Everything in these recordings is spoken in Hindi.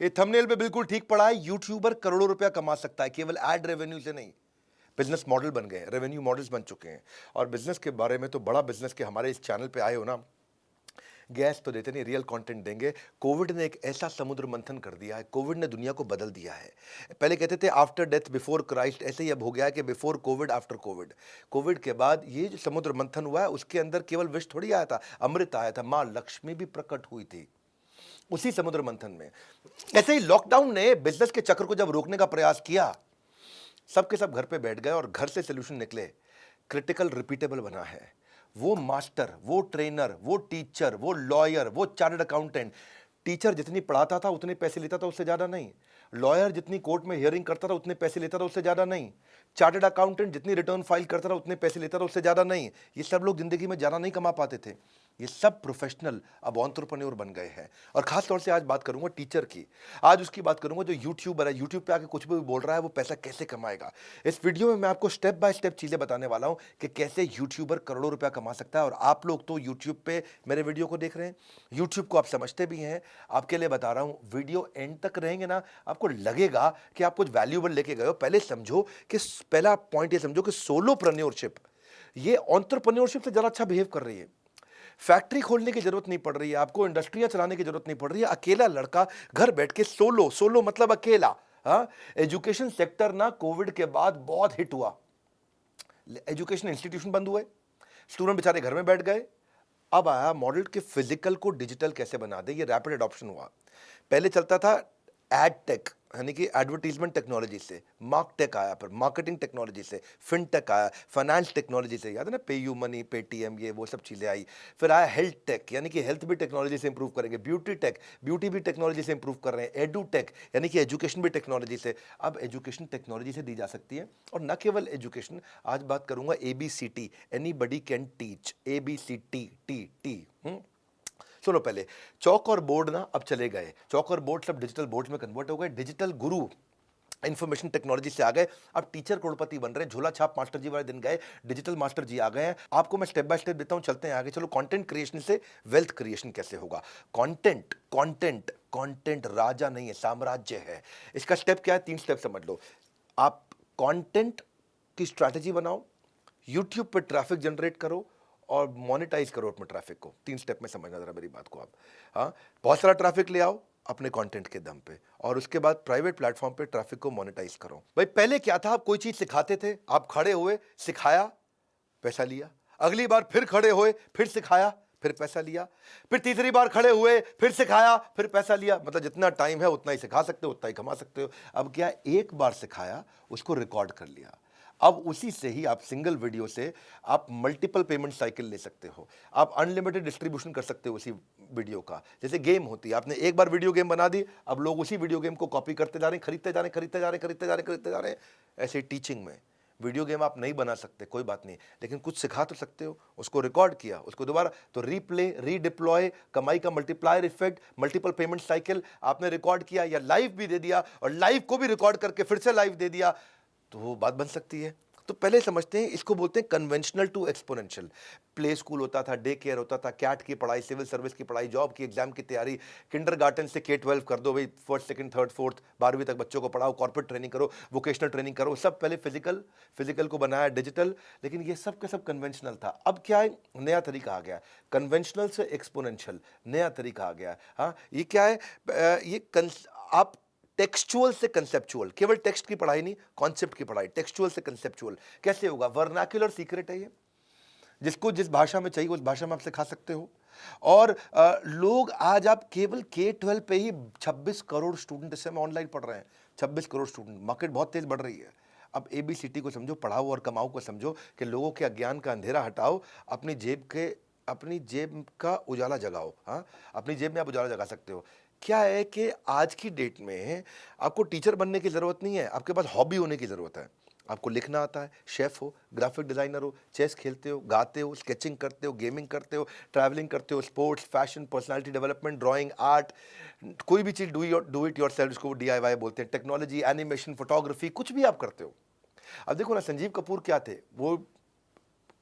ये थंबनेल पे बिल्कुल ठीक पड़ा है। यूट्यूबर करोड़ों रुपया कमा सकता है केवल एड रेवेन्यू से नहीं। बिजनेस मॉडल बन गए, रेवेन्यू मॉडल्स बन चुके हैं। और बिजनेस के बारे में तो बड़ा बिजनेस के हमारे इस चैनल पे आए हो ना, गैस तो देते नहीं, रियल कंटेंट देंगे। कोविड ने एक ऐसा समुद्र मंथन कर दिया है, कोविड ने दुनिया को बदल दिया है। पहले कहते थे आफ्टर डेथ बिफोर क्राइस्ट, ऐसे ही अब हो गया है कि before Covid after Covid. Covid के बाद ये जो समुद्र मंथन हुआ है, उसके अंदर केवल विष थोड़ी आया था, अमृत आया था। माँ लक्ष्मी भी प्रकट हुई थी उसी समुद्र मंथन में। ऐसे ही लॉकडाउन ने बिजनेस के चक्र को जब रोकने का प्रयास किया, सबके सब घर पे बैठ गए और घर से सोल्यूशन निकले। क्रिटिकल रिपीटेबल बना है। वो मास्टर, वो ट्रेनर, वो टीचर, वो लॉयर, वो चार्टर्ड अकाउंटेंट, टीचर जितनी पढ़ाता था उतने पैसे लेता था, उससे ज्यादा नहीं। लॉयर जितनी कोर्ट में हियरिंग करता था उतने पैसे लेता था, उससे ज्यादा नहीं। चार्टर्ड अकाउंटेंट जितनी रिटर्न फाइल करता था उतने पैसे लेता था, उससे ज्यादा नहीं। ये सब लोग जिंदगी में ज्यादा नहीं कमा पाते थे। ये सब प्रोफेशनल अब एंटरप्रेन्योर बन गए हैं। और खास तौर से आज बात करूंगा टीचर की। आज उसकी बात करूंगा जो यूट्यूबर है, यूट्यूब पे आके कुछ भी बोल रहा है, वो पैसा कैसे कमाएगा। इस वीडियो में मैं आपको स्टेप बाय स्टेप चीजें बताने वाला हूं कि कैसे यूट्यूबर करोड़ों रुपया कमा सकता है। और आप लोग तो यूट्यूब पे मेरे वीडियो को देख रहे हैं, यूट्यूब को आप समझते भी हैं। आपके लिए बता रहा हूं, वीडियो एंड तक रहेंगे ना, आपको लगेगा कि आप कुछ वैल्यूएबल लेके गए हो। पहले समझो कि पहला पॉइंट ये समझो कि सोलोप्रेन्योरशिप ये एंटरप्रेन्योरशिप से ज्यादा अच्छा बिहेव कर रही है। फैक्ट्री खोलने की जरूरत नहीं पड़ रही है आपको, इंडस्ट्रियां चलाने की जरूरत नहीं पड़ रही है। अकेला लड़का घर बैठ के सोलो, सोलो मतलब अकेला। हाँ, एजुकेशन सेक्टर ना कोविड के बाद बहुत हिट हुआ। एजुकेशन इंस्टीट्यूशन बंद हुए, स्टूडेंट बेचारे घर में बैठ गए। अब आया मॉडल के फिजिकल को डिजिटल कैसे बना दे, ये रैपिड एडॉप्शन हुआ। पहले चलता था एड टेक, यानी कि एडवर्टीजमेंट टेक्नोलॉजी से, मार्क टेक आया, फिर मार्केटिंग टेक्नोलॉजी से, फिनटेक आया, फाइनेंस टेक्नोलॉजी से, याद है ना, पे यू मनी, पेटीएम, ये वो सब चीज़ें आई। फिर आया हेल्थ टेक, यानी कि हेल्थ भी टेक्नोलॉजी से इंप्रूव करेंगे। ब्यूटी टेक, ब्यूटी भी टेक्नोलॉजी से इंप्रूव कर रहे हैं। एडू टेक, यानी कि एजुकेशन भी टेक्नोलॉजी से। अब एजुकेशन टेक्नोलॉजी से दी जा सकती है। और न केवल एजुकेशन, आज बात करूंगा ABCT, anybody can teach, ABCT, T. सुनो, पहले चौक और बोर्ड ना अब चले गए, चौक और बोर्ड सब डिजिटल बोर्ड में कन्वर्ट हो गए। डिजिटल गुरु इंफॉर्मेशन टेक्नोलॉजी से आ गए, अब टीचर करोड़पति बन रहे हैं। झोला छाप मास्टर जी वाले दिन गए, डिजिटल मास्टर जी आ गए हैं। आपको मैं स्टेप बाय स्टेप देता हूं, चलते हैं आगे। चलो, कंटेंट क्रिएशन से वेल्थ क्रिएशन कैसे होगा। कंटेंट कंटेंट कंटेंट राजा नहीं है, साम्राज्य है। इसका स्टेप क्या है, 3 स्टेप समझ लो। आप कंटेंट की स्ट्रैटेजी बनाओ, यूट्यूब पर ट्रैफिक जनरेट करो और मोनेटाइज करो अपने ट्रैफिक को। 3 स्टेप में समझना जरा मेरी बात को आप। हाँ, बहुत सारा ट्रैफिक ले आओ अपने कंटेंट के दम पे, और उसके बाद प्राइवेट प्लेटफॉर्म पे ट्रैफिक को मोनेटाइज करो। भाई पहले क्या था, आप कोई चीज सिखाते थे, आप खड़े हुए, सिखाया, पैसा लिया। अगली बार फिर खड़े हुए, फिर सिखाया, फिर पैसा लिया। फिर तीसरी बार खड़े हुए, फिर सिखाया, फिर पैसा लिया। मतलब जितना टाइम है उतना ही सिखा सकते हो, उतना ही कमा सकते हो। अब क्या, एक बार सिखाया, उसको रिकॉर्ड कर लिया। अब उसी से ही आप सिंगल वीडियो से आप मल्टीपल पेमेंट साइकिल ले सकते हो। आप अनलिमिटेड डिस्ट्रीब्यूशन कर सकते हो उसी वीडियो का। जैसे गेम होती है, आपने एक बार वीडियो गेम बना दी, अब लोग उसी वीडियो गेम को कॉपी करते जा रहे हैं, खरीदते जा रहे हैं, खरीदते जा रहे हैं, खरीदते जा रहे हैं, खरीदते जा रहे हैं। ऐसे टीचिंग में वीडियो गेम आप नहीं बना सकते, कोई बात नहीं, लेकिन कुछ सिखा तो सकते हो। उसको रिकॉर्ड किया, उसको दोबारा तो रीप्ले, रीडिप्लॉय, कमाई का multiplier effect, multiple payment cycle. आपने रिकॉर्ड किया या लाइव भी दे दिया, और लाइव को भी रिकॉर्ड करके फिर से लाइव दे दिया, तो वो बात बन सकती है। तो पहले समझते हैं, इसको बोलते हैं conventional to exponential. Play school होता था, डे केयर होता था, कैट की पढ़ाई, सिविल सर्विस की पढ़ाई, जॉब की, एग्जाम की तैयारी, किंडरगार्टन से K-12 कर दो भाई, फर्स्ट सेकंड थर्ड फोर्थ 12वीं तक बच्चों को पढ़ाओ, कॉर्पोरेट ट्रेनिंग करो, वोकेशनल ट्रेनिंग करो। सब पहले फिजिकल, फिजिकल को बनाया डिजिटल, लेकिन ये सब का सब कन्वेंशनल था। अब क्या है, नया तरीका आ गया, कन्वेंशनल से एक्सपोनेंशियल, नया तरीका आ गया। हाँ, ये क्या है, आप टेक्सचुअल से कंसेप्चुअल, केवल टेक्स्ट की पढ़ाई नहीं, कॉन्सेप्ट की पढ़ाई, टेक्सचुअल से कंसेप्चुअल कैसे होगा। वर्नाक्युलर सीक्रेट है ये, जिसको जिस भाषा में चाहिए उस भाषा में आप सिखा सकते हो। और लोग आज आप केवल K-12 पे ही 26 करोड़ स्टूडेंट इस समय ऑनलाइन पढ़ रहे हैं। 26 करोड़ स्टूडेंट, मार्केट बहुत तेज बढ़ रही है। अब ABCT को समझो, पढ़ाओ और कमाओ को समझो, कि लोगों के अज्ञान का अंधेरा हटाओ, अपनी जेब का उजाला जगाओ। हाँ, अपनी जेब में आप उजाला जगा सकते हो। क्या है कि आज की डेट में आपको टीचर बनने की ज़रूरत नहीं है, आपके पास हॉबी होने की ज़रूरत है। आपको लिखना आता है, शेफ हो, ग्राफिक डिज़ाइनर हो, चेस खेलते हो, गाते हो, स्केचिंग करते हो, गेमिंग करते हो, ट्रैवलिंग करते हो, sports, fashion, personality development, drawing, art, कोई भी चीज़ डू इट योरसेल्फ, जिसको DIY बोलते हैं, टेक्नोलॉजी, एनिमेशन, फोटोग्राफी, कुछ भी आप करते हो। अब देखो ना, संजीव कपूर क्या थे, वो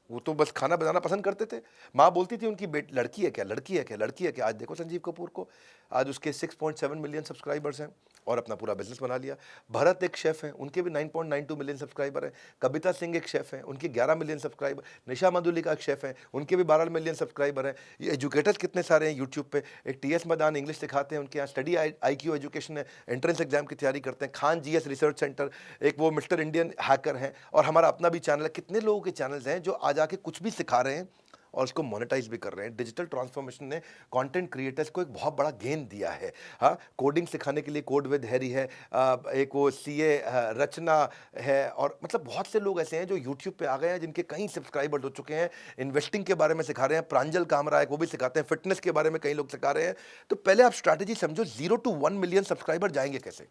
वो तो बस खाना बनाना पसंद करते थे। माँ बोलती थी उनकी बेट लड़की है क्या, लड़की है क्या, लड़की है क्या। आज देखो संजीव कपूर को, आज उसके 6.7 मिलियन सब्सक्राइबर्स हैं और अपना पूरा बिजनेस बना लिया। भरत एक शेफ हैं, उनके भी 9.92 मिलियन सब्सक्राइबर हैं। कविता सिंह एक शेफ हैं, उनके 11 मिलियन सब्सक्राइबर। निशा मधुलिका एक शेफ हैं, उनके भी 12 मिलियन सब्सक्राइबर हैं। ये एजुकेटर्स कितने सारे हैं यूट्यूब पे। एक टीएस मैदान इंग्लिश सिखाते हैं, उनके यहाँ स्टडी IQ एजुकेशन है, एंट्रेंस एग्जाम की तैयारी करते हैं। खान GS रिसर्च सेंटर, एक वो मिस्टर इंडियन हैकर हैं, और हमारा अपना भी चैनल है। कितने लोगों के चैनल्स हैं जो आज आके कुछ भी सिखा रहे हैं और उसको मोनेटाइज भी कर रहे हैं। डिजिटल ट्रांसफॉर्मेशन ने कंटेंट क्रिएटर्स को एक बहुत बड़ा गेन दिया है। हाँ, कोडिंग सिखाने के लिए कोड विद हैरी है, एक वो CA रचना है, और मतलब बहुत से लोग ऐसे हैं जो यूट्यूब पे आ गए हैं जिनके कई सब्सक्राइबर्स हो चुके हैं। इन्वेस्टिंग के बारे में सिखा रहे हैं, प्रांजल कामरा है वो भी सिखाते हैं, फिटनेस के बारे में कई लोग सिखा रहे हैं। तो पहले आप स्ट्रैटेजी समझो, 0 to 1 मिलियन सब्सक्राइबर जाएंगे कैसे।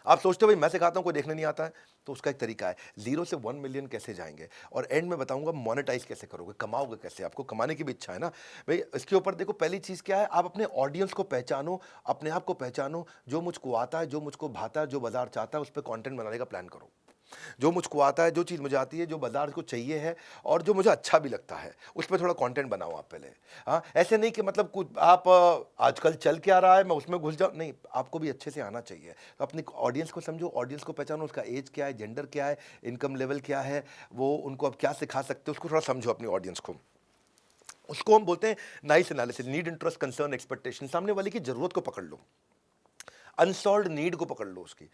आप सोचते हो भाई मैं सिखाता हूँ कोई देखने नहीं आता है, तो उसका एक तरीका है, 0 से 1 मिलियन कैसे जाएंगे, और एंड में बताऊंगा मोनेटाइज कैसे करोगे, कमाओगे कैसे। आपको कमाने की भी इच्छा है ना भाई, इसके ऊपर देखो। पहली चीज़ क्या है, आप अपने ऑडियंस को पहचानो, अपने आप को पहचानो, जो मुझको आता है, जो मुझको भाता है, जो बाजार चाहता है, उस पर कॉन्टेंट बनाने का प्लान करो। जो मुझको आता है, जो चीज़ मुझे आती है, जो बाजार को चाहिए है और जो मुझे अच्छा भी लगता है, उस पर थोड़ा कंटेंट बनाओ आप पहले। हाँ, ऐसे नहीं कि मतलब कुछ आप आजकल चल क्या रहा है मैं उसमें घुस जाऊँ, नहीं, आपको भी अच्छे से आना चाहिए। तो अपनी ऑडियंस को समझो, ऑडियंस को पहचानो, उसका एज क्या है, जेंडर क्या है, इनकम लेवल क्या है, वो उनको आप क्या सिखा सकते हो, उसको थोड़ा समझो अपनी ऑडियंस को। उसको हम बोलते हैं nice analysis, need, interest, concern, expectation. सामने वाले की जरूरत को पकड़ लो, अनसॉल्व नीड को पकड़ लो उसकी।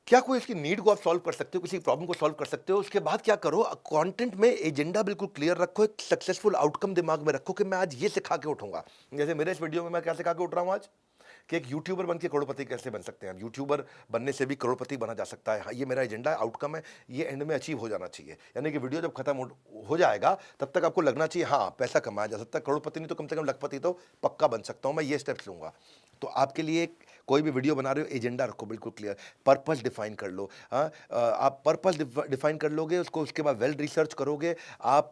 क्या कोई इसकी नीड को आप सॉल्व कर सकते हो, किसी प्रॉब्लम को सॉल्व कर सकते हो। उसके बाद क्या करो, कंटेंट में एजेंडा बिल्कुल क्लियर रखो, एक सक्सेसफुल आउटकम दिमाग में रखो कि मैं आज ये सिखा के उठूंगा। जैसे मेरे इस वीडियो में मैं क्या सिखा के उठ रहा हूँ आज, कि एक यूट्यूबर बन के करोड़पति कैसे बन सकते हैं। यूट्यूबर बनने से भी करोड़पति बना जा सकता है। हाँ, ये मेरा एजेंडा है, आउटकम है, ये एंड में अचीव हो जाना चाहिए। यानी कि वीडियो जब खत्म हो जाएगा तब तक आपको लगना चाहिए हाँ पैसा कमाया जा सकता है, करोड़पति नहीं तो कम से कम लखपति तो पक्का बन सकता हूँ मैं, ये स्टेप्स लूंगा। तो आपके लिए कोई भी वीडियो बना रहे हो, एजेंडा रखो बिल्कुल क्लियर, पर्पस डिफाइन कर लो। हाँ, आप पर्पस डिफाइन कर लोगे उसको, उसके बाद वेल रिसर्च करोगे आप,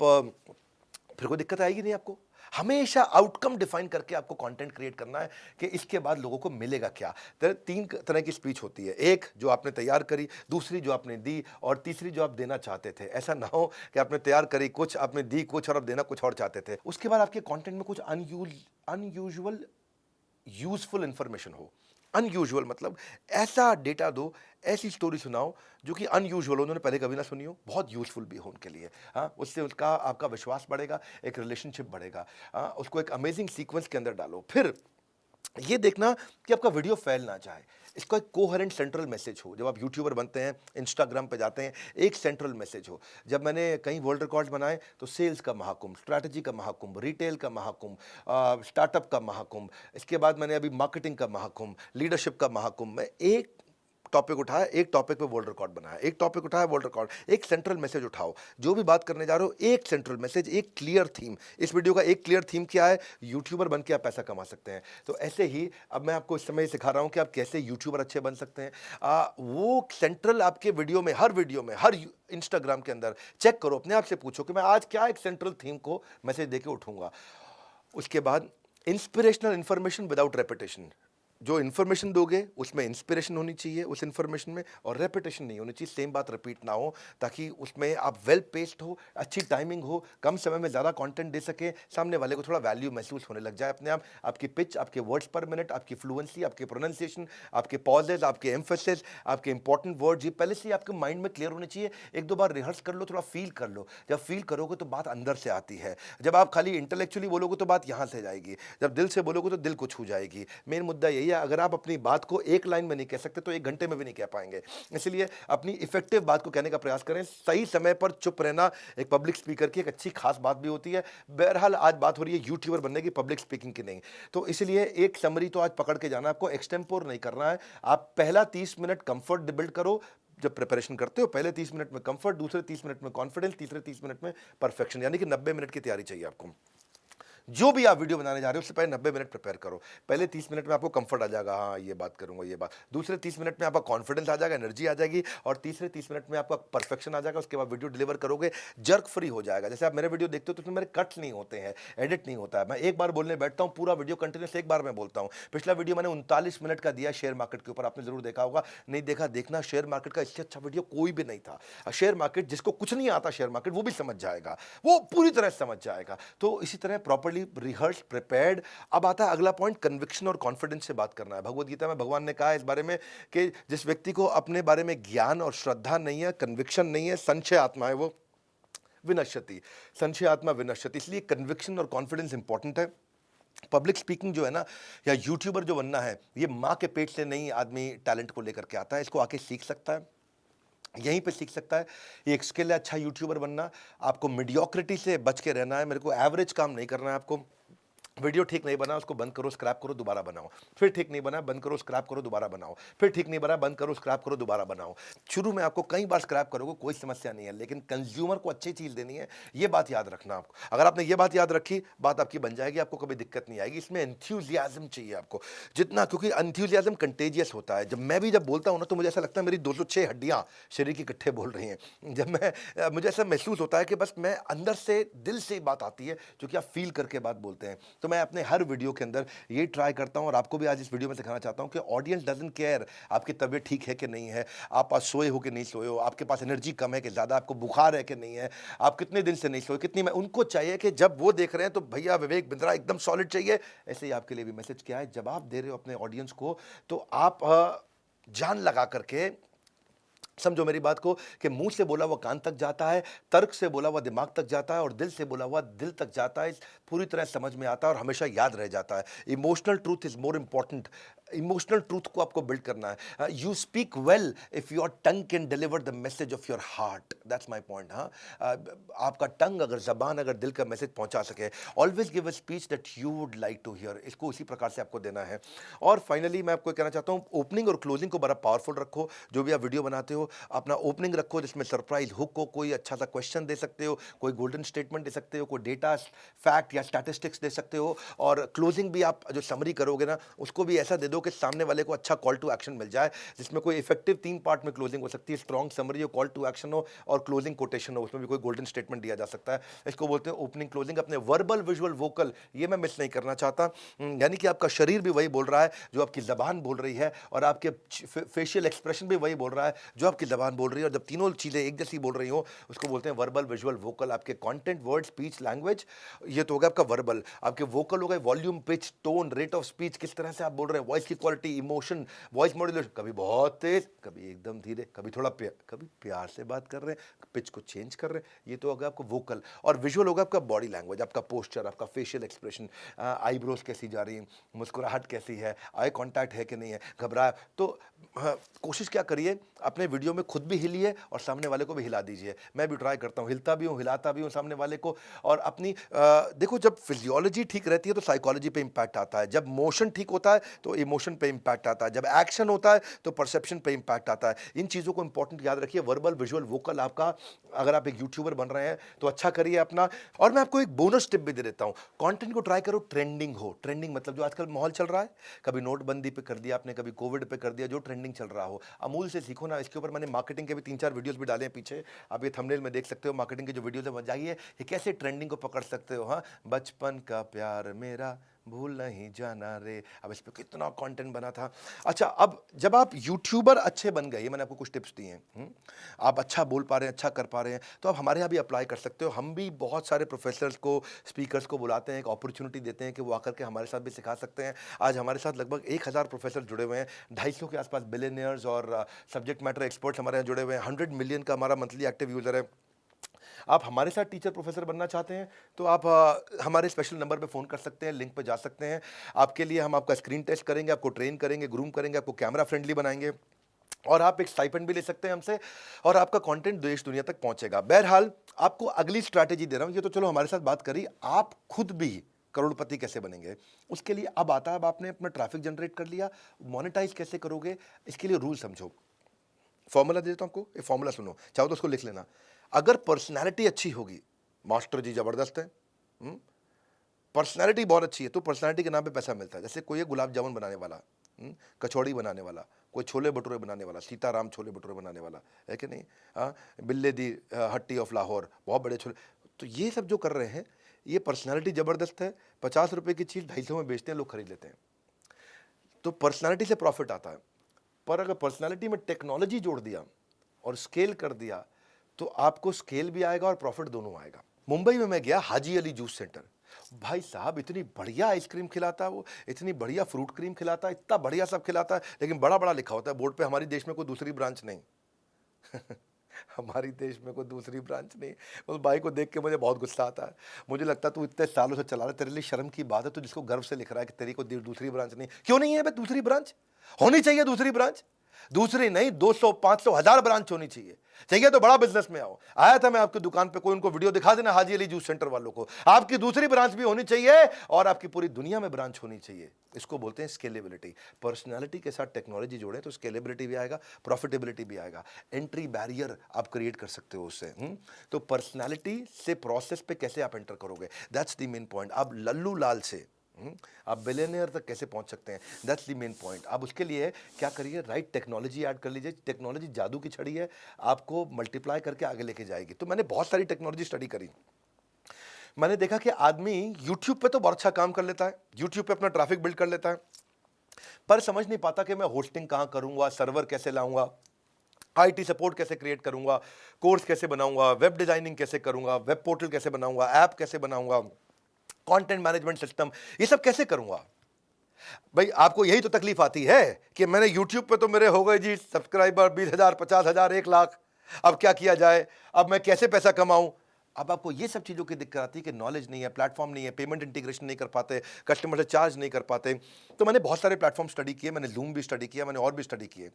फिर कोई दिक्कत आएगी नहीं आपको। हमेशा आउटकम डिफाइन करके आपको कंटेंट क्रिएट करना है कि इसके बाद लोगों को मिलेगा क्या। तो 3 तरह की स्पीच होती है, एक जो आपने तैयार करी, दूसरी जो आपने दी, और तीसरी जो आप देना चाहते थे। ऐसा ना हो कि आपने तैयार करी कुछ, आपने दी कुछ और आप देना कुछ और चाहते थे। उसके बाद आपके कंटेंट में कुछ अनयूजुअल यूजफुल इंफॉर्मेशन हो। अनयूजुअल मतलब ऐसा डेटा दो, ऐसी स्टोरी सुनाओ जो कि अनयूजुअल हो, उन्होंने पहले कभी ना सुनी हो, बहुत यूजफुल भी हो उनके लिए। हाँ, उससे उसका आपका विश्वास बढ़ेगा, एक रिलेशनशिप बढ़ेगा। हाँ, उसको एक अमेजिंग सीक्वेंस के अंदर डालो। फिर ये देखना कि आपका वीडियो फैल ना जाए, इसका एक कोहेरेंट सेंट्रल मैसेज हो। जब आप यूट्यूबर बनते हैं, इंस्टाग्राम पे जाते हैं, एक सेंट्रल मैसेज हो। जब मैंने कई वर्ल्ड रिकॉर्ड्स बनाए तो सेल्स का महाकुंभ, स्ट्रैटेजी का महाकुंभ, रिटेल का महाकुंभ, स्टार्टअप का महाकुंभ, इसके बाद मैंने अभी मार्केटिंग का महाकुंभ, लीडरशिप का महाकुंभ। मैं एक टॉपिक उठाया, एक टॉपिक पे वर्ल्ड रिकॉर्ड बनाया, एक टॉपिक उठाया वर्ल्ड रिकॉर्ड, एक सेंट्रल मैसेज उठाओ। जो भी बात करने जा रहे हो, एक सेंट्रल मैसेज, एक क्लियर थीम। इस वीडियो का एक क्लियर थीम क्या है, यूट्यूबर बन के आप पैसा कमा सकते हैं। तो ऐसे ही अब मैं आपको इस समय सिखा रहा हूं कि आप कैसे यूट्यूबर अच्छे बन सकते हैं। वो सेंट्रल आपके वीडियो में, हर इंस्टाग्राम के अंदर चेक करो, अपने आप से पूछो कि मैं आज क्या एक सेंट्रल थीम को मैसेज देके उठूंगा। उसके बाद इंस्पिरेशनल इंफॉर्मेशन विदाउट रेपिटेशन। जो इन्फॉर्मेशन दोगे उसमें इंस्पिरेशन होनी चाहिए उस इन्फॉर्मेशन में, और रेपिटेशन नहीं होनी चाहिए, सेम बात रिपीट ना हो, ताकि उसमें आप वेल पेस्ड हो, अच्छी टाइमिंग हो, कम समय में ज़्यादा कंटेंट दे सके, सामने वाले को थोड़ा वैल्यू महसूस होने लग जाए अपने आप। आपकी पिच, आपके वर्ड्स पर मिनट, आपकी फ्लुएंसी, आपके प्रोनाउंसिएशन, आपके पॉजेज, आपके एम्फेसिस, आपके इंपॉर्टेंट वर्ड्स, ये पहले से आपके माइंड में क्लियर होने चाहिए। एक दो बार रिहर्स कर लो, थोड़ा फील कर लो। जब फील करोगे तो बात अंदर से आती है। जब आप खाली इंटेलेक्चुअली बोलोगे तो बात यहाँ से जाएगी, जब दिल से बोलोगे तो दिल को छू जाएगी। मेन मुद्दा यही है, अगर आप अपनी बात को एक लाइन में नहीं कह सकते तो 1 घंटे में भी नहीं कह पाएंगे। इसलिए अपनी इफेक्टिव बात को कहने का प्रयास करें। सही समय पर चुप रहना एक पब्लिक स्पीकर की एक अच्छी खास बात भी होती है। बहरहाल आज बात हो रही है यूट्यूबर बनने की, पब्लिक स्पीकिंग की नहीं। तो इसलिए एक समरी तो आज पकड़ के जाना, आपको एक्सटेम्पोर नहीं करना है। आप पहला 30 मिनट कंफर्ट बिल्ड करो। जब प्रिपरेशन करते हो, पहले 30 मिनट में कंफर्ट, दूसरे 30 मिनट में कॉन्फिडेंस, तीसरे 30 मिनट में परफेक्शन, यानी कि 90 मिनट की तैयारी चाहिए आपको। जो भी आप वीडियो बनाने जा रहे हो उससे पहले 90 मिनट प्रिपेयर करो। पहले 30 मिनट में आपको कंफर्ट आ जाएगा, हाँ ये बात करूंगा, ये बात। दूसरे 30 मिनट में आपका कॉन्फिडेंस आ जाएगा, एनर्जी आ जाएगी, और तीसरे 30 मिनट में आपका परफेक्शन आ जाएगा। उसके बाद वीडियो डिलीवर करोगे, जर्क फ्री हो जाएगा। जैसे आप मेरे वीडियो देखते हो तो उसमें मेरे कट्स नहीं होते हैं, एडिट नहीं होता है। मैं एक बार बोलने बैठता हूँ, पूरा वीडियो कंटिन्यूस एक बार में बोलता हूँ। पिछला वीडियो मैंने 39 मिनट का दिया शेयर मार्केट के ऊपर, आपने जरूर देखा होगा। नहीं देखा, देखना। शेयर मार्केट का इससे अच्छा वीडियो कोई भी नहीं था। शेयर मार्केट, जिसको कुछ नहीं आता शेयर मार्केट, वो भी समझ जाएगा, वो पूरी तरह समझ जाएगा। तो इसी तरह प्रॉपर्ली रिहर्स, प्रिपेयर्ड। अब आता है अगला पॉइंट, कन्विक्शन और कॉन्फिडेंस से बात करना है। भगवत गीता में भगवान ने कहा है इस बारे में कि जिस व्यक्ति को अपने बारे में ज्ञान और श्रद्धा नहीं है, कन्विक्शन नहीं है, संशय आत्मा है, वो विनश्यति, संशय आत्मा विनश्यति। इसलिए कन्विक्शन और कॉन्फिडेंस इंपॉर्टेंट है। पब्लिक स्पीकिंग जो है ना, या यूट्यूबर जो बनना है, ये माँ के पेट से नहीं आदमी टैलेंट को लेकर के आता है। इसको आके सीख सकता है, यहीं पे सीख सकता है। ये एक स्किल है अच्छा यूट्यूबर बनना। आपको मीडियोक्रिटी से बच के रहना है। मेरे को एवरेज काम नहीं करना है। आपको वीडियो ठीक नहीं बना, उसको बंद करो, स्क्रैप करो, दोबारा बनाओ। फिर ठीक नहीं बना, बंद करो, स्क्रैप करो, दोबारा बनाओ। फिर ठीक नहीं बना, बंद करो, स्क्रैप करो, दोबारा बनाओ। शुरू में आपको कई बार स्क्रैप करोगे, कोई समस्या नहीं है, लेकिन कंज्यूमर को अच्छी चीज़ देनी है, ये बात याद रखना आपको। अगर आपने ये बात याद रखी, बात आपकी बन जाएगी, आपको कभी दिक्कत नहीं आएगी। इसमें एंथ्यूजियाज्म चाहिए आपको जितना, क्योंकि एंथ्यूजियाज्म कंटेजियस होता है। जब बोलता हूँ ना, तो मुझे ऐसा लगता है मेरी 206 हड्डियाँ शरीर की इकट्ठे बोल रही हैं। मुझे ऐसा महसूस होता है कि बस मैं अंदर से, दिल से बात आती है, जो कि आप फील करके बात बोलते हैं। तो मैं अपने हर वीडियो के अंदर ये ट्राई करता हूं, और आपको भी आज इस वीडियो में सिखाना चाहता हूं कि ऑडियंस डजंट केयर आपकी तबीयत ठीक है कि नहीं है, आप आज सोए हो कि नहीं सोए हो, आपके पास एनर्जी कम है कि ज़्यादा, आपको बुखार है कि नहीं है, आप कितने दिन से नहीं सोए, कितनी में। उनको चाहिए कि जब वो देख रहे हैं तो भैया विवेक बिंद्रा एकदम सॉलिड चाहिए। ऐसे ही आपके लिए भी मैसेज क्या है, जब आप दे रहे हो अपने ऑडियंस को, तो आप जान लगा करके समझो मेरी बात को, कि मुंह से बोला हुआ कान तक जाता है, तर्क से बोला हुआ दिमाग तक जाता है, और दिल से बोला हुआ दिल तक जाता है। पूरी तरह समझ में आता है और हमेशा याद रह जाता है। Emotional truth is more important. Emotional truth को आपको बिल्ड करना है। You speak well if your tongue can deliver the message of your heart, that's my point. हाँ, आपका टंग, अगर जबान अगर दिल का मैसेज पहुंचा सके, always give a speech that you would like to hear. इसको उसी प्रकार से आपको देना है। और फाइनली मैं आपको कहना चाहता हूँ, ओपनिंग और क्लोजिंग को बड़ा पावरफुल रखो। जो भी आप वीडियो बनाते हो, अपना ओपनिंग रखो जिसमें सरप्राइज हुक हो, कोई अच्छा सा क्वेश्चन दे सकते हो, कोई गोल्डन स्टेटमेंट दे सकते हो, कोई डेटा फैक्ट या स्टैटिस्टिक्स दे सकते हो। और क्लोजिंग भी आप जो समरी करोगे ना, उसको भी ऐसा दे दो कि सामने वाले को अच्छा कॉल टू एक्शन मिल जाए, जिसमें कोई इफेक्टिव 3 पार्ट में क्लोजिंग हो सकती है। स्ट्रॉन्ग समरी हो, कॉल टू एक्शन हो, और क्लोजिंग कोटेशन हो, उसमें भी कोई गोल्डन स्टेटमेंट दिया जा सकता है। इसको बोलते हैं ओपनिंग क्लोजिंग। अपने वर्बल, विजुअल, वोकल, ये मैं मिस नहीं करना चाहता। यानी कि आपका शरीर भी वही बोल रहा है जो आपकी जबान बोल रही है, और आपके फेशियल एक्सप्रेशन भी वही बोल रहा है जो आपकी जबान बोल रही है। और जब तीनों चीज़ें एक जैसी बोल रही हो, उसको बोलते हैं वर्बल, विजुअल, वोकल। आपके कंटेंट, वर्ड, स्पीच, लैंग्वेज, ये तो हो गया आपका वर्बल। आपके वोकल हो गए volume, pitch, tone, rate of speech, किस तरह से आप बोल रहे हैं, वॉइस की क्वालिटी, इमोशन, वॉइस मॉड्यूलेशन, कभी बहुत तेज, कभी एकदम धीरे, कभी थोड़ा कभी प्यार से बात कर रहे हैं, पिच को चेंज कर रहे हैं। ये तो होगा आपको वोकल। और विजुअल होगा आपका बॉडी लैंग्वेज, आपका पोस्चर, आपका फेशियल एक्सप्रेशन, आईब्रोज कैसी जा रही है, मुस्कुराहट कैसी है, आई कांटेक्ट है कि नहीं है, घबराया तो। हाँ, कोशिश क्या करिए, अपने वीडियो में खुद भी हिलिए और सामने वाले को भी हिला दीजिए। मैं भी ट्राई करता हूँ, हिलता भी हूँ, हिलाता भी हूँ सामने वाले को। और अपनी देखो, जब फिजियोलॉजी ठीक रहती है तो साइकोलॉजी पे इम्पैक्ट आता है, जब मोशन ठीक होता है तो इमोशन पे इम्पैक्ट आता है, जब एक्शन होता है तो परसेप्शन पे इम्पैक्ट आता है। इन चीज़ों को इंपॉर्टेंट याद रखिए। वर्बल, विजुअल, वोकल आपका, अगर आप एक यूट्यूबर बन रहे हैं तो अच्छा करिए अपना। और मैं आपको एक बोनस टिप भी दे देता हूँ, कंटेंट को ट्राई करो ट्रेंडिंग हो। ट्रेंडिंग मतलब जो आजकल माहौल चल रहा है, कभी नोटबंदी पे कर दिया आपने, कभी कोविड पे कर दिया, जो ट्रेंडिंग चल रहा हो। अमूल से सीखो ना। इसके ऊपर मैंने मार्केटिंग के भी 3-4 वीडियोस भी डाले हैं पीछे, आप ये थंबनेल में देख सकते हो। मार्केटिंग के जो वीडियोस है, जाइए, ये कैसे ट्रेंडिंग को पकड़ सकते हो। हाँ, बचपन का प्यार मेरा भूल नहीं जाना रे, अब इस पे कितना कंटेंट बना था। अच्छा, अब जब आप यूट्यूबर अच्छे बन गए, मैंने आपको कुछ टिप्स दिए हैं, आप अच्छा बोल पा रहे हैं, अच्छा कर पा रहे हैं, तो आप हमारे यहाँ भी अप्लाई कर सकते हो। हम भी बहुत सारे प्रोफेसर्स को, स्पीकर्स को बुलाते हैं, एक अपॉर्चुनिटी देते हैं कि वो आकर के हमारे साथ भी सिखा सकते हैं। आज हमारे साथ लगभग 1000 प्रोफेसर जुड़े हुए हैं, 250 के आसपास बिलियनियर्स और सब्जेक्ट मैटर एक्सपर्ट्स हमारे यहाँ जुड़े हुए हैं। 100 मिलियन का हमारा मंथली एक्टिव यूजर है। आप हमारे साथ टीचर प्रोफेसर बनना चाहते हैं तो आप हमारे स्पेशल नंबर पे फ़ोन कर सकते हैं, लिंक पे जा सकते हैं। आपके लिए हम आपका स्क्रीन टेस्ट करेंगे, आपको ट्रेन करेंगे, ग्रूम करेंगे, आपको कैमरा फ्रेंडली बनाएंगे, और आप एक स्टाइपेंड भी ले सकते हैं हमसे, और आपका कंटेंट देश दुनिया तक पहुंचेगा। बहरहाल, आपको अगली स्ट्रैटेजी दे रहा हूं। ये तो चलो हमारे साथ बात करी, आप खुद भी करोड़पति कैसे बनेंगे उसके लिए अब आता है। अब आपने अपना ट्रैफिक जनरेट कर लिया, मोनेटाइज कैसे करोगे, इसके लिए रूल समझो। फॉर्मूला दे देता हूं आपको, ये फॉर्मूला सुनो, चाहो तो उसको लिख लेना। अगर पर्सनैलिटी अच्छी होगी, मास्टर जी जबरदस्त है, पर्सनैलिटी बहुत अच्छी है तो पर्सनैलिटी के नाम पे पैसा मिलता है। जैसे कोई है गुलाब जामुन बनाने वाला, कचौड़ी बनाने वाला, कोई छोले भटूरे बनाने वाला, सीताराम छोले भटूरे बनाने वाला, है कि नहीं? हाँ, बिल्ले दी हट्टी ऑफ लाहौर, बहुत बड़े छोले। तो ये सब जो कर रहे हैं, ये पर्सनैलिटी ज़बरदस्त है। 50 रुपए की चीज़ 250 में बेचते हैं, लोग खरीद लेते हैं। तो पर्सनैलिटी से प्रॉफिट आता है। पर अगर पर्सनैलिटी में टेक्नोलॉजी जोड़ दिया और स्केल कर दिया, तो आपको स्केल भी आएगा और प्रॉफिट दोनों आएगा। मुंबई में मैं गया, हाजी अली जूस सेंटर। भाई साहब, इतनी बढ़िया आइसक्रीम खिलाता है वो, इतनी बढ़िया फ्रूट क्रीम खिलाता है, इतना बढ़िया सब खिलाता है, लेकिन बड़ा बड़ा लिखा होता है बोर्ड पे, हमारी देश में कोई दूसरी ब्रांच नहीं। हमारी देश में कोई दूसरी ब्रांच नहीं। उस भाई को देख के मुझे बहुत गुस्सा आता है। मुझे लगता है तू इतने सालों से चला रहा है, तेरे लिए शर्म की बात है, तो जिसको गर्व से लिख रहा है कि तेरी को दूसरी ब्रांच नहीं। क्यों नहीं है बे दूसरी ब्रांच? होनी चाहिए दूसरी ब्रांच। दूसरी नहीं, 200, 500, 1000 ब्रांच होनी चाहिए। चाहिए तो बड़ा बिजनेस में आओ। आया था मैं आपकी दुकान पे, कोई उनको वीडियो दिखा देना हाजी अली जूस सेंटर वालों को। आपकी दूसरी ब्रांच भी होनी चाहिए और आपकी पूरी दुनिया में ब्रांच होनी चाहिए। इसको बोलते हैं स्केलेबिलिटी। पर्सनालिटी के साथ टेक्नोलॉजी जोड़े तो स्केलेबिलिटी भी आएगा, प्रॉफिटेबिलिटी भी आएगा। एंट्री बैरियर आप क्रिएट कर सकते हो उससे। तो पर्सनालिटी से प्रोसेस पे कैसे आप एंटर करोगे, दैट्स द मेन पॉइंट। आप लल्लू लाल से आप बिलियनियर तक कैसे पहुंच सकते हैं, दैट्स द मेन पॉइंट। आप उसके लिए क्या करिए, राइट टेक्नोलॉजी ऐड कर लीजिए। टेक्नोलॉजी जादू की छड़ी है, आपको मल्टीप्लाई करके आगे लेके जाएगी। तो मैंने बहुत सारी टेक्नोलॉजी स्टडी करी। मैंने देखा कि आदमी यूट्यूब पे तो बहुत अच्छा काम कर लेता है, यूट्यूब पे अपना ट्रैफिक बिल्ड कर लेता है, पर समझ नहीं पाता कि मैं होस्टिंग कहां करूंगा, सर्वर कैसे लाऊंगा, आईटी सपोर्ट कैसे क्रिएट करूंगा, कोर्स कैसे बनाऊंगा, वेब डिजाइनिंग कैसे करूंगा, वेब पोर्टल कैसे बनाऊंगा, ऐप कैसे बनाऊंगा, कंटेंट मैनेजमेंट सिस्टम, ये सब कैसे करूंगा। भाई आपको यही तो तकलीफ आती है कि मैंने यूट्यूब पे तो मेरे हो गए जी सब्सक्राइबर 20,000, 50,000, 1 लाख, अब क्या किया जाए, अब मैं कैसे पैसा कमाऊं। अब आपको ये सब चीज़ों की दिक्कत आती है कि नॉलेज नहीं है, प्लेटफॉर्म नहीं है, पेमेंट इंटीग्रेशन नहीं कर पाते, कस्टमर से चार्ज नहीं कर पाते। तो मैंने बहुत सारे प्लेटफॉर्म स्टडी किए, मैंने जूम भी स्टडी किया, मैंने और भी स्टडी किए।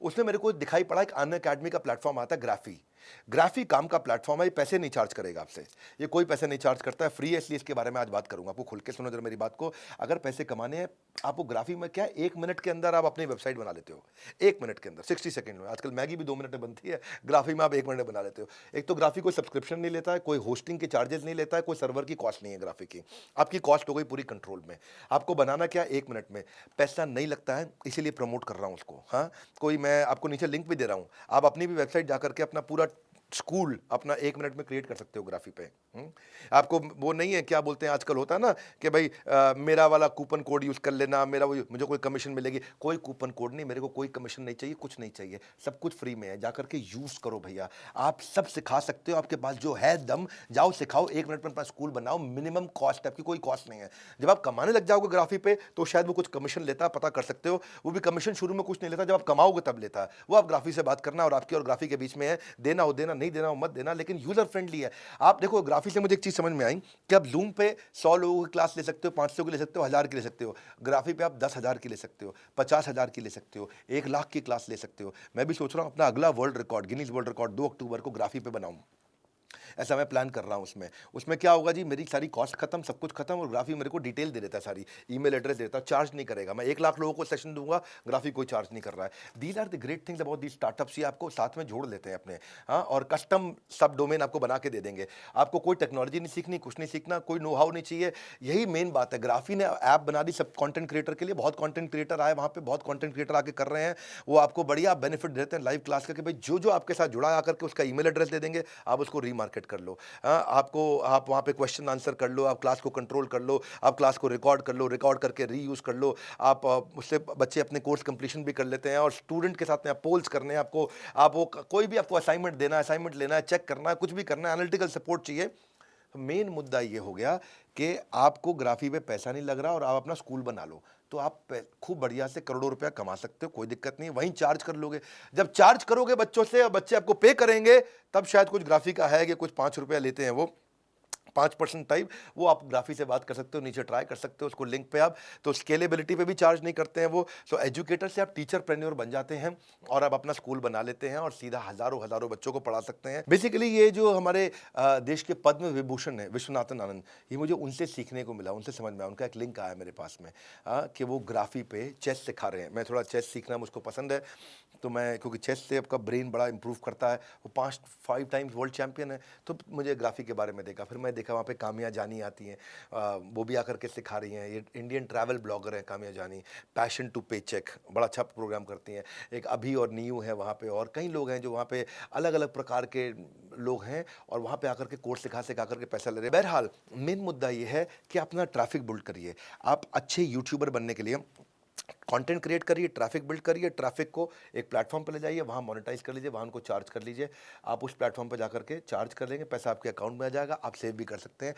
उसमें मेरे को दिखाई पड़ा एक अन अकेडमी का प्लेटफॉर्म आता है, ग्राफी। ग्राफी काम का प्लेटफॉर्म है, ये पैसे नहीं चार्ज करेगा आपसे, ये कोई पैसे नहीं चार्ज करता है, फ्री है। इसलिए इसके बारे में आज बात करूंगा, आपको खुल के सुनो जरा मेरी बात को। अगर पैसे कमाने हैं आपको, ग्राफी में क्या 1 मिनट के अंदर आप अपनी वेबसाइट बना लेते हो। 1 मिनट के अंदर, 60 सेकंड में। आजकल मैगी भी 2 मिनट में बनती है, ग्राफी में आप 1 मिनट में बना लेते हो। एक तो ग्राफी कोई सब्सक्रिप्शन नहीं लेता है, कोई होस्टिंग के चार्जेस नहीं लेता है, कोई सर्वर की कॉस्ट नहीं है ग्राफी की। आपकी कॉस्ट हो गई पूरी कंट्रोल में। आपको बनाना क्या 1 मिनट में, पैसा नहीं लगता है, इसीलिए प्रमोट कर रहा हूं उसको। हाँ, कोई मैं आपको नीचे लिंक भी दे रहा हूं, आप अपनी भी वेबसाइट जाकर के अपना पूरा स्कूल अपना 1 मिनट में क्रिएट कर सकते हो ग्राफी पे। आपको वो नहीं है, क्या बोलते हैं आजकल होता है ना कि भाई मेरा वाला कूपन कोड यूज कर लेना, मेरा वो मुझे कोई कमीशन मिलेगी। कोई कूपन कोड नहीं, मेरे को कोई कमीशन नहीं चाहिए, कुछ नहीं चाहिए, सब कुछ फ्री में है। जाकर के यूज करो भैया, आप सब सिखा सकते हो, आपके पास जो है दम, जाओ सिखाओ, 1 मिनट में अपना स्कूल बनाओ। मिनिमम कॉस्ट है आपकी, कोई कॉस्ट नहीं है। जब आप कमाने लग जाओगे ग्राफी पे तो शायद वो कुछ कमीशन लेता है, पता कर सकते हो। वो भी कमीशन शुरू में कुछ नहीं लेता, जब आप कमाओगे तब लेता है। वो आप ग्राफी से बात करना, और आपकी और ग्राफी के बीच में है, देना हो देना, नहीं देना हो मत देना, लेकिन यूजर फ्रेंडली है। आप देखो ग्राफी से मुझे एक चीज समझ में आई कि आप जूम पे 100 लोगों की क्लास ले सकते हो, 500 की ले सकते हो, 1000 की ले सकते हो। ग्राफी पे आप 10,000 की ले सकते हो, 50,000 की ले सकते हो, 1 लाख की क्लास ले सकते हो। मैं भी सोच रहा हूं अपना अगला world record, Guinness world record 2 अक्टूबर को ग्राफी पे बनाऊं। ऐसा मैं प्लान कर रहा हूं। उसमें उसमें क्या होगा जी, मेरी सारी कॉस्ट खत्म, सब कुछ खत्म, और ग्राफी मेरे को डिटेल दे देता है, सारी ईमेल एड्रेस देता है, चार्ज नहीं करेगा। मैं 1 लाख लोगों को सेशन दूंगा, ग्राफी कोई चार्ज नहीं कर रहा है। These are the great things about the startups. ये आपको साथ में जोड़ लेते हैं अपने। हाँ, और कस्टम सब डोमेन आपको बना के दे देंगे। आपको कोई टेक्नोलॉजी नहीं सीखनी, कुछ नहीं सीखना, कोई नो हाउ नहीं चाहिए। यही मेन बात है। ग्राफी ने ऐप बना दी सब कंटेंट क्रिएटर के लिए। बहुत कंटेंट क्रिएटर आए वहां पे, बहुत कंटेंट क्रिएटर आके कर रहे हैं। वो आपको बढ़िया बेनिफिट देते हैं लाइव क्लास का कि भाई जो जो आपके साथ जुड़ा है आकर के उसका ईमेल एड्रेस दे देंगे, आप उसको रीमार्केट कर लो। आपको, आप वहाँ पे क्वेश्चन आंसर कर लो, आप क्लास को कंट्रोल कर लो, आप क्लास को रिकॉर्ड कर लो, रिकॉर्ड करके रीयूज़ कर लो। आप उससे बच्चे अपने कोर्स कंप्लीशन भी कर लेते हैं, और स्टूडेंट के साथ में आप पोल्स करने हैं आपको, आप वो कोई भी आपको असाइनमेंट देना है, असाइनमेंट लेना है, चेक करना है, कुछ भी करना है, एनालिटिकल सपोर्ट चाहिए। मेन मुद्दा ये हो गया कि आपको ग्राफी पे पैसा नहीं लग रहा और आप अपना स्कूल बना लो, तो आप खूब बढ़िया से करोड़ों रुपया कमा सकते हो, कोई दिक्कत नहीं। वहीं चार्ज कर लोगे। जब चार्ज करोगे बच्चों से और बच्चे आपको पे करेंगे, तब शायद कुछ ग्राफी का है कि कुछ 5 रुपया लेते हैं वो, 5% टाइप, वो आप ग्राफी से बात कर सकते हो, नीचे ट्राई कर सकते हो उसको लिंक पे आप। तो स्केलेबिलिटी पे भी चार्ज नहीं करते हैं वो। सो एजुकेटर से आप टीचर प्रेन्योर बन जाते हैं और आप अपना स्कूल बना लेते हैं और सीधा हजारों हजारों बच्चों को पढ़ा सकते हैं। बेसिकली ये जो हमारे देश के पद्म विभूषण है विश्वनाथन आनंद, ये मुझे उनसे सीखने को मिला, उनसे समझ में आया। उनका एक लिंक आया मेरे पास में कि वो ग्राफी पे चेस सिखा रहे हैं। मैं थोड़ा चेस सीखना मुझको पसंद है, तो मैं क्योंकि चेस से आपका ब्रेन बड़ा इंप्रूव करता है, वो 5 टाइम्स वर्ल्ड चैंपियन है, तो मुझे ग्राफी के बारे में देखा। फिर मैं देखा वहाँ पे कामिया जानी आती हैं, वो भी आकर के सिखा रही हैं। ये इंडियन ट्रैवल ब्लॉगर हैं कामिया जानी, पैशन टू पे चेक, बड़ा अच्छा प्रोग्राम करती हैं। एक अभी और नीयू है वहाँ पे, और कई लोग हैं जो वहाँ पे अलग अलग प्रकार के लोग हैं, और वहाँ पे आकर के कोर्स सिखा सिखा करके पैसा ले रहे हैं। बहरहाल मेन मुद्दा ये है कि अपना ट्रैफिक बिल्ड करिए। आप अच्छे यूट्यूबर बनने के लिए कंटेंट क्रिएट करिए, ट्रैफिक बिल्ड करिए, ट्रैफिक को एक प्लेटफॉर्म पे ले जाइए, वहाँ मोनेटाइज कर लीजिए, वहाँ उनको चार्ज कर लीजिए। आप उस प्लेटफॉर्म पे जाकर के चार्ज कर लेंगे, पैसा आपके अकाउंट में आ जाएगा, आप सेव भी कर सकते हैं।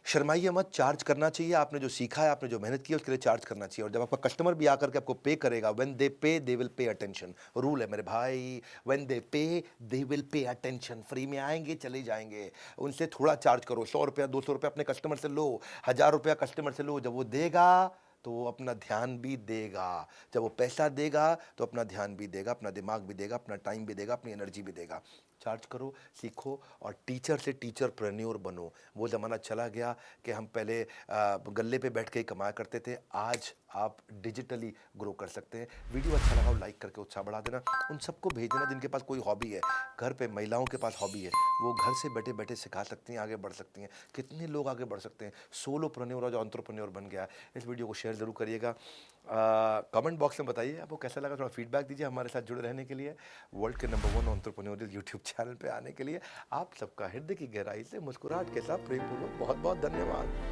शर्माइए मत, चार्ज करना चाहिए। आपने जो सीखा है, आपने जो मेहनत की है, उसके लिए चार्ज करना चाहिए। और जब आपका कस्टमर भी आकर के आपको पे करेगा, व्हेन दे पे they will pay attention, rule है मेरे भाई, व्हेन दे पे they will pay attention. Free में आएंगे, चले जाएंगे, उनसे थोड़ा चार्ज करो। 100 रुपया 200 रुपया अपने कस्टमर से लो, 1000 रुपया कस्टमर से लो। जब वो देगा तो वो अपना ध्यान भी देगा। जब वो पैसा देगा तो अपना ध्यान भी देगा, अपना दिमाग भी देगा, अपना टाइम भी देगा, अपनी एनर्जी भी देगा। चार्ज करो, सीखो, और टीचर से टीचरप्रेन्योर बनो। वो ज़माना चला गया कि हम पहले गल्ले पे बैठ के ही कमाया करते थे। आज आप डिजिटली ग्रो कर सकते हैं। वीडियो अच्छा लगा हो लाइक करके उत्साह बढ़ा देना। उन सबको भेज देना जिनके पास कोई हॉबी है। घर पे महिलाओं के पास हॉबी है, वो घर से बैठे बैठे सिखा सकती हैं, आगे बढ़ सकती हैं। कितने लोग आगे बढ़ सकते हैं। सोलोप्रेन्योर और जो एंटरप्रेन्योर बन गया। इस वीडियो को शेयर ज़रूर करिएगा। कमेंट बॉक्स में बताइए आपको कैसा लगा, थोड़ा फीडबैक दीजिए। हमारे साथ जुड़े रहने के लिए, वर्ल्ड के नंबर 1 एंटरप्रेन्योरियल यूट्यूब चैनल पे आने के लिए आप सबका हृदय की गहराई से मुस्कुराहट के साथ प्रेमपूर्वक बहुत बहुत धन्यवाद।